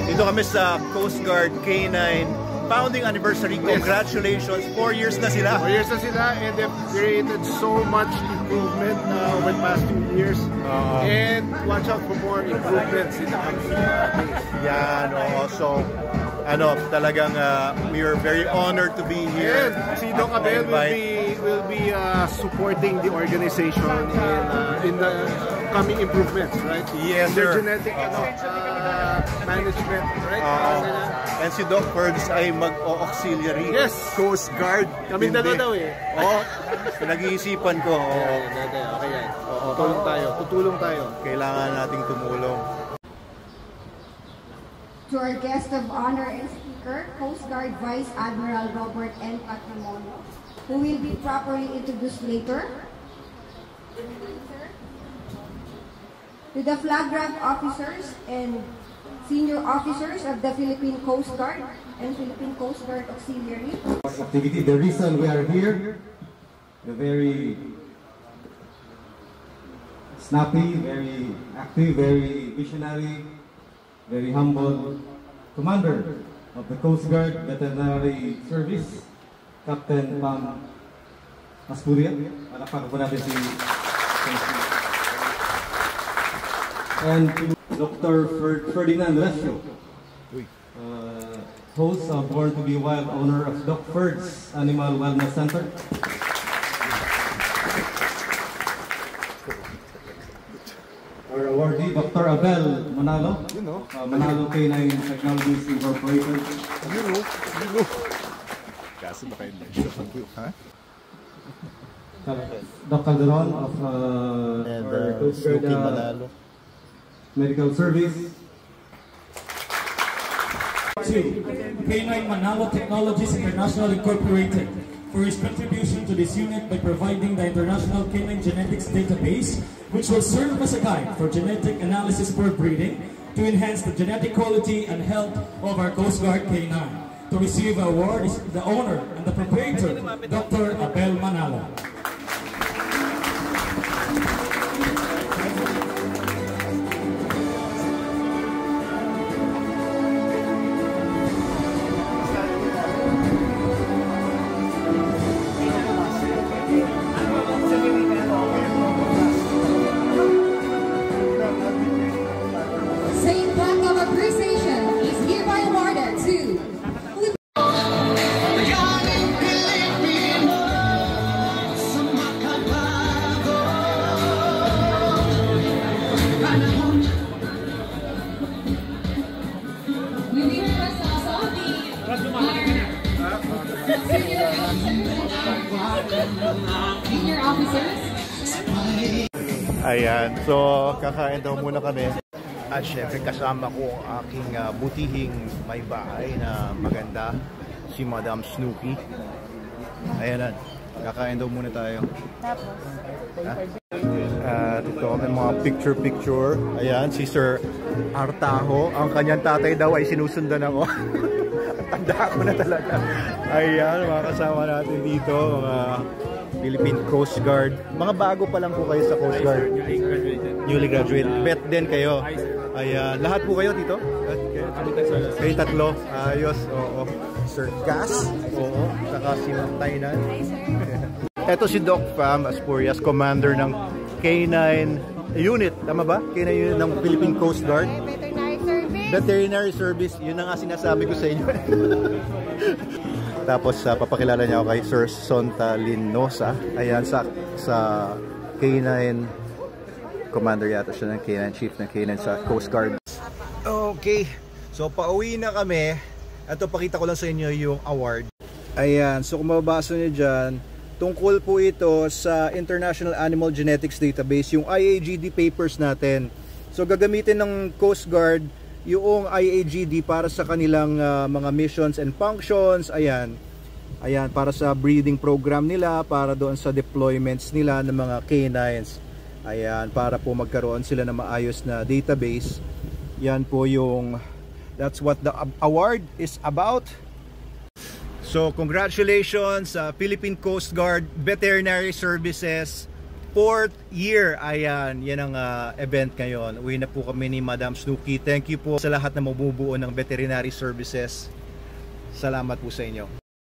dito kami sa Coast Guard K9 founding anniversary. Congratulations, 4 years na sila. 4 years na sila, and they've created so much improvement over the past 2 years. And watch out for more improvements in the coming days. Yan, so talagang we are very honored to be here. And si Doc Abel will be supporting the organization in the coming improvements, right? Yes, sir. The genetic management, right? And si Doc Ferds ay mag-auxiliary. Yes. Coast Guard. Kami dalawa daw eh. Pinag-iisipan ko. Okay yan. Tutulong tayo. Kailangan nating tumulong. To our guest of honor and speaker, Coast Guard Vice Admiral Robert N. Patrimonio, who will be properly introduced later. To the flag rank officers and senior officers of the Philippine Coast Guard and Philippine Coast Guard Auxiliary. Activity. The reason we are here, the very snappy, very active, very visionary, very humble commander of the Coast Guard Veterinary Service, Captain Pam Aspuria. Palakpakan po natin si and Dr. Ferdinand Resio, host of Born to be Wild, owner of Doc Ferds Animal Wellness Center. Our awardee, Dr. Abel Manalo, Manalo K9 Technologies Incorporated. Doc Calderon of Manalo Medical Service. K9 Manalo Technologies International Incorporated for his contribution to this unit by providing the International Canine Genetics Database, which will serve as a guide for genetic analysis for breeding to enhance the genetic quality and health of our Coast Guard K9. To receive the award is the owner and the proprietor, Dr. Abel Manalo. Ayan, so kakain daw muna kami. At syempre kasama ko ang aking butihing may bahay na maganda, si Madam Snooki. Ayan, kakain daw muna tayo. At ito kami mga picture-picture. Ayan, si Sir Artajo. Ang kanyang tatay daw ay sinusundan ako. Tanda ko na talaga. Ayan, mga kasama natin dito, mga Philippine Coast Guard. Mga bago pa lang po kayo sa Coast Guard. Newly graduate. Bet din kayo. Ayan, lahat po kayo dito? Kayo tatlo. Ayos, oo. Sir Gas. Oo. Saka si Tainan. Ito si Doc Pam Aspurias, commander ng K9 unit. Tama ba? K9 unit ng Philippine Coast Guard. Veterinary Service. Yun na nga sinasabi ko sa inyo. Tapos papakilala niya ako kay Sir Sonta Linosa. Ayan, sa K9 commander yata siya ng K9, chief ng K9 sa Coast Guard. Okay, so pauwi na kami. Ito, pakita ko lang sa inyo yung award. Ayan, so kung mababasa niyo dyan, tungkol po ito sa International Animal Genetics Database, yung IAGD papers natin. So gagamitin ng Coast Guard yung IAGD para sa kanilang mga missions and functions. Ayan, para sa breeding program nila, para doon sa deployments nila ng mga canines. Ayan, para po magkaroon sila ng maayos na database. Yan po yung, that's what the award is about. So congratulations sa Philippine Coast Guard Veterinary Services 4th year. Ayan, yan ang event ngayon. Uwi na po kami ni Madam Snooki. Thank you po sa lahat na mabubuo ng veterinary services. Salamat po sa inyo.